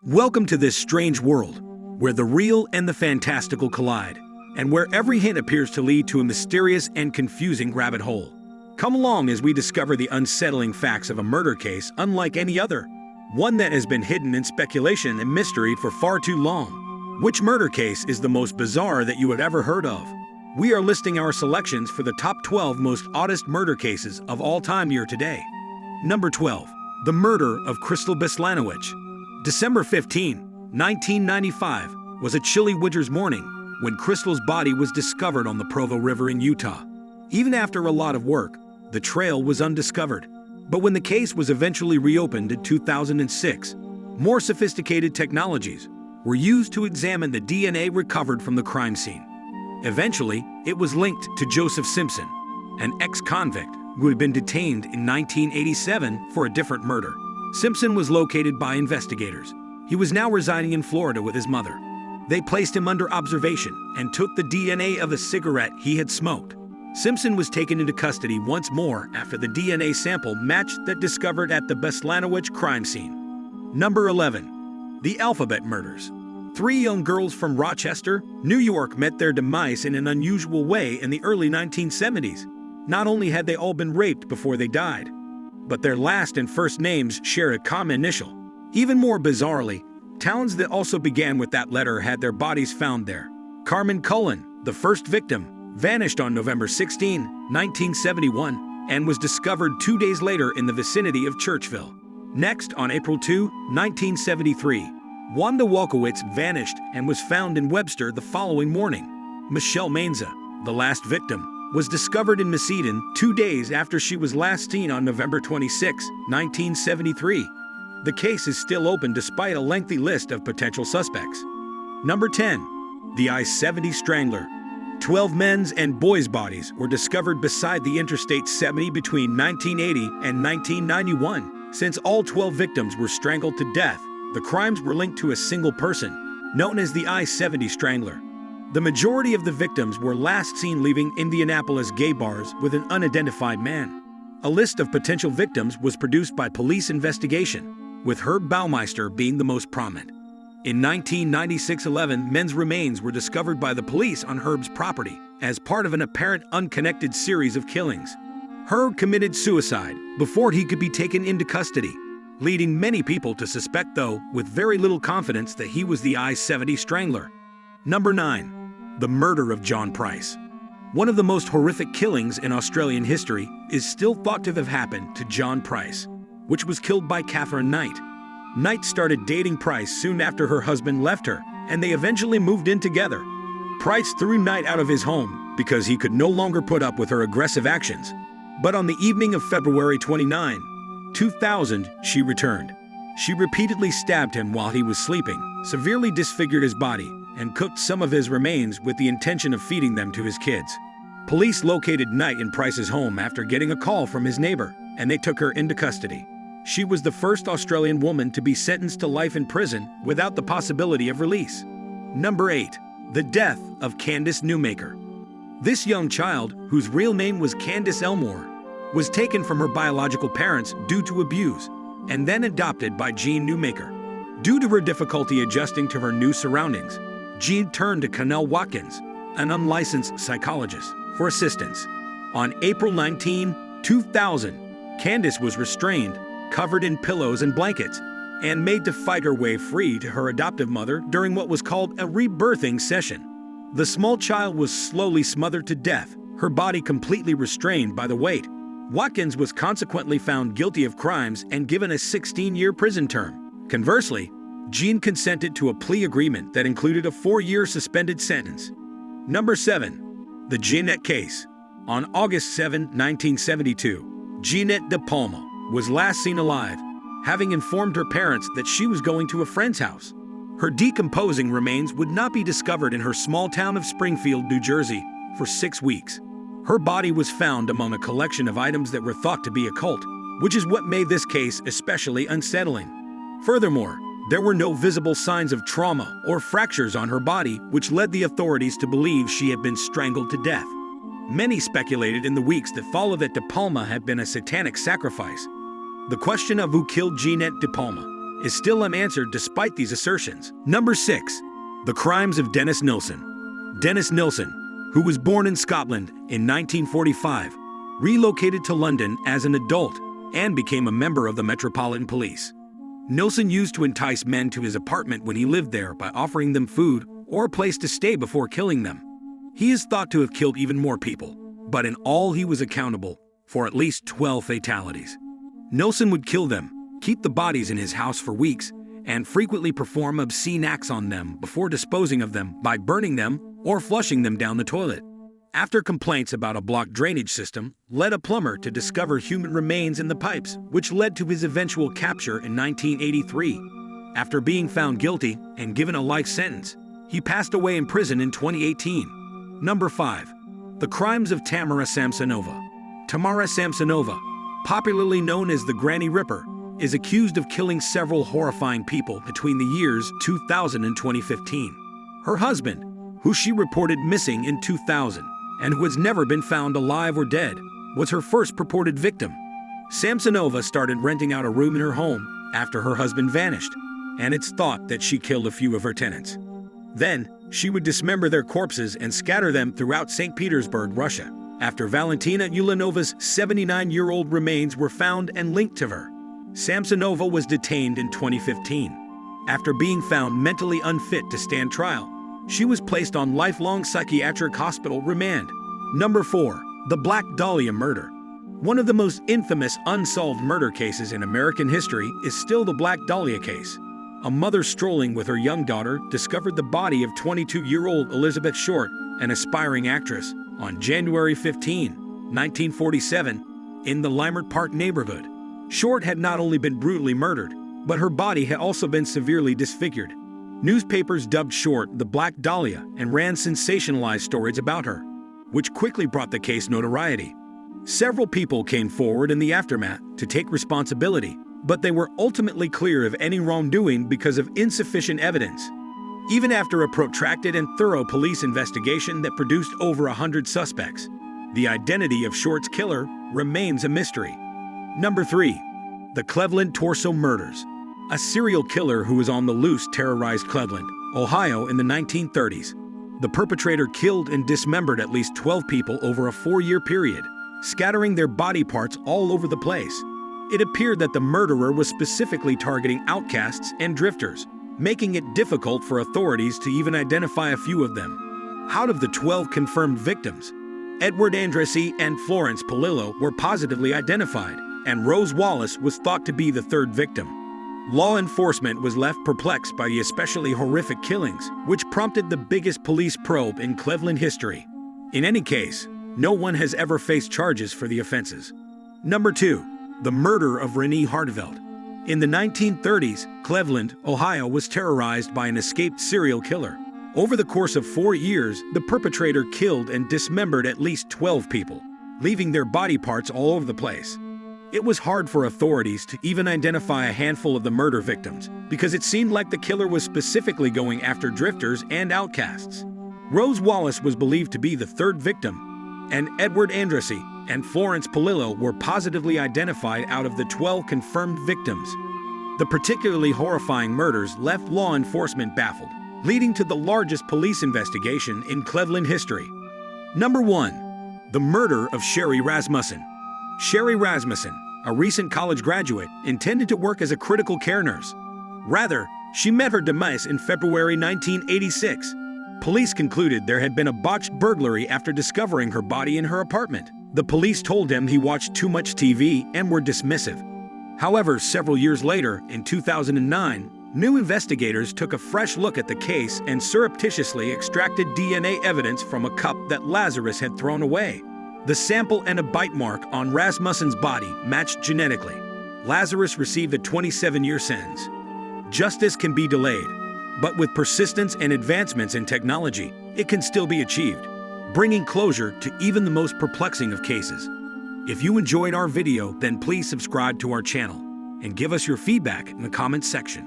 Welcome to this strange world, where the real and the fantastical collide, and where every hint appears to lead to a mysterious and confusing rabbit hole. Come along as we discover the unsettling facts of a murder case unlike any other, one that has been hidden in speculation and mystery for far too long. Which murder case is the most bizarre that you have ever heard of? We are listing our selections for the top 12 most oddest murder cases of all time here today. Number 12. The Murder of Crystal Beslanowicz. December 15, 1995, was a chilly winter's morning when Crystal's body was discovered on the Provo River in Utah. Even after a lot of work, the trail was undiscovered. But when the case was eventually reopened in 2006, more sophisticated technologies were used to examine the DNA recovered from the crime scene. Eventually, it was linked to Joseph Simpson, an ex-convict who had been detained in 1987 for a different murder. Simpson was located by investigators. He was now residing in Florida with his mother. They placed him under observation and took the DNA of a cigarette he had smoked. Simpson was taken into custody once more after the DNA sample matched that discovered at the Beslanowicz crime scene. Number 11. The Alphabet Murders. Three young girls from Rochester, New York met their demise in an unusual way in the early 1970s. Not only had they all been raped before they died, but their last and first names share a common initial. Even more bizarrely, towns that also began with that letter had their bodies found there. Carmen Cullen, the first victim, vanished on November 16, 1971, and was discovered 2 days later in the vicinity of Churchville. Next, on April 2, 1973, Wanda Walkowicz vanished and was found in Webster the following morning. Michelle Mainza, the last victim, was discovered in Macedon 2 days after she was last seen on November 26, 1973. The case is still open despite a lengthy list of potential suspects. Number 10. The I-70 Strangler. 12 men's and boys' bodies were discovered beside the Interstate 70 between 1980 and 1991. Since all 12 victims were strangled to death, the crimes were linked to a single person, known as the I-70 Strangler. The majority of the victims were last seen leaving Indianapolis gay bars with an unidentified man. A list of potential victims was produced by police investigation, with Herb Baumeister being the most prominent. In 1996, 11 men's remains were discovered by the police on Herb's property as part of an apparent unconnected series of killings. Herb committed suicide before he could be taken into custody, leading many people to suspect, though with very little confidence, that he was the I-70 Strangler. Number 9. The Murder of John Price. One of the most horrific killings in Australian history is still thought to have happened to John Price, which was killed by Catherine Knight. Knight started dating Price soon after her husband left her, and they eventually moved in together. Price threw Knight out of his home because he could no longer put up with her aggressive actions. But on the evening of February 29, 2000, she returned. She repeatedly stabbed him while he was sleeping, severely disfigured his body, and cooked some of his remains with the intention of feeding them to his kids. Police located Knight in Price's home after getting a call from his neighbor, and they took her into custody. She was the first Australian woman to be sentenced to life in prison without the possibility of release. Number 8. The Death of Candace Newmaker. This young child, whose real name was Candace Elmore, was taken from her biological parents due to abuse, and then adopted by Jean Newmaker. Due to her difficulty adjusting to her new surroundings, Jean turned to Connell Watkins, an unlicensed psychologist, for assistance. On April 19, 2000, Candace was restrained, covered in pillows and blankets, and made to fight her way free to her adoptive mother during what was called a rebirthing session. The small child was slowly smothered to death, her body completely restrained by the weight. Watkins was consequently found guilty of crimes and given a 16-year prison term. Conversely, Jean consented to a plea agreement that included a 4-year suspended sentence. Number 7. The Jeanette Case. On August 7, 1972, Jeanette De Palma was last seen alive, having informed her parents that she was going to a friend's house. Her decomposing remains would not be discovered in her small town of Springfield, New Jersey, for 6 weeks. Her body was found among a collection of items that were thought to be occult, which is what made this case especially unsettling. Furthermore, there were no visible signs of trauma or fractures on her body, which led the authorities to believe she had been strangled to death. Many speculated in the weeks that followed that De Palma had been a satanic sacrifice. The question of who killed Jeanette De Palma is still unanswered despite these assertions. Number 6. The crimes of Dennis Nilsen. Dennis Nilsen, who was born in Scotland in 1945, relocated to London as an adult and became a member of the Metropolitan Police. Nilsen used to entice men to his apartment when he lived there by offering them food or a place to stay before killing them. He is thought to have killed even more people, but in all he was accountable for at least 12 fatalities. Nilsen would kill them, keep the bodies in his house for weeks, and frequently perform obscene acts on them before disposing of them by burning them or flushing them down the toilet. After complaints about a blocked drainage system led a plumber to discover human remains in the pipes, which led to his eventual capture in 1983. After being found guilty and given a life sentence, he passed away in prison in 2018. Number 5. The crimes of Tamara Samsonova. Tamara Samsonova, popularly known as the Granny Ripper, is accused of killing several horrifying people between the years 2000 and 2015. Her husband, who she reported missing in 2000 and who has never been found alive or dead, was her first purported victim. Samsonova started renting out a room in her home after her husband vanished, and it's thought that she killed a few of her tenants. Then, she would dismember their corpses and scatter them throughout St. Petersburg, Russia, after Valentina Ulanova's 79-year-old remains were found and linked to her. Samsonova was detained in 2015. After being found mentally unfit to stand trial, she was placed on lifelong psychiatric hospital remand. Number 4. The Black Dahlia Murder. One of the most infamous unsolved murder cases in American history is still the Black Dahlia case. A mother strolling with her young daughter discovered the body of 22-year-old Elizabeth Short, an aspiring actress, on January 15, 1947, in the Leimert Park neighborhood. Short had not only been brutally murdered, but her body had also been severely disfigured. Newspapers dubbed Short the Black Dahlia and ran sensationalized stories about her, which quickly brought the case notoriety. Several people came forward in the aftermath to take responsibility, but they were ultimately clear of any wrongdoing because of insufficient evidence. Even after a protracted and thorough police investigation that produced over 100 suspects, the identity of Short's killer remains a mystery. Number 3. The Cleveland Torso Murders. A serial killer who was on the loose terrorized Cleveland, Ohio in the 1930s. The perpetrator killed and dismembered at least 12 people over a 4-year period, scattering their body parts all over the place. It appeared that the murderer was specifically targeting outcasts and drifters, making it difficult for authorities to even identify a few of them. Out of the 12 confirmed victims, Edward Andrassy and Florence Polillo were positively identified, and Rose Wallace was thought to be the third victim. Law enforcement was left perplexed by the especially horrific killings, which prompted the biggest police probe in Cleveland history. In any case, no one has ever faced charges for the offenses. Number 2. The murder of Renee Hartveld. In the 1930s, Cleveland, Ohio was terrorized by an escaped serial killer. Over the course of 4 years, the perpetrator killed and dismembered at least 12 people, leaving their body parts all over the place. It was hard for authorities to even identify a handful of the murder victims because it seemed like the killer was specifically going after drifters and outcasts. Rose Wallace was believed to be the third victim, and Edward Andrassy and Florence Polillo were positively identified out of the 12 confirmed victims. The particularly horrifying murders left law enforcement baffled, leading to the largest police investigation in Cleveland history. Number 1. The murder of Sherry Rasmussen. Sherry Rasmussen, a recent college graduate, intended to work as a critical care nurse. Rather, she met her demise in February 1986. Police concluded there had been a botched burglary after discovering her body in her apartment. The police told him he watched too much TV and were dismissive. However, several years later, in 2009, new investigators took a fresh look at the case and surreptitiously extracted DNA evidence from a cup that Lazarus had thrown away. The sample and a bite mark on Rasmussen's body matched genetically. Lazarus received a 27-year sentence. Justice can be delayed, but with persistence and advancements in technology, it can still be achieved, bringing closure to even the most perplexing of cases. If you enjoyed our video, then please subscribe to our channel and give us your feedback in the comments section.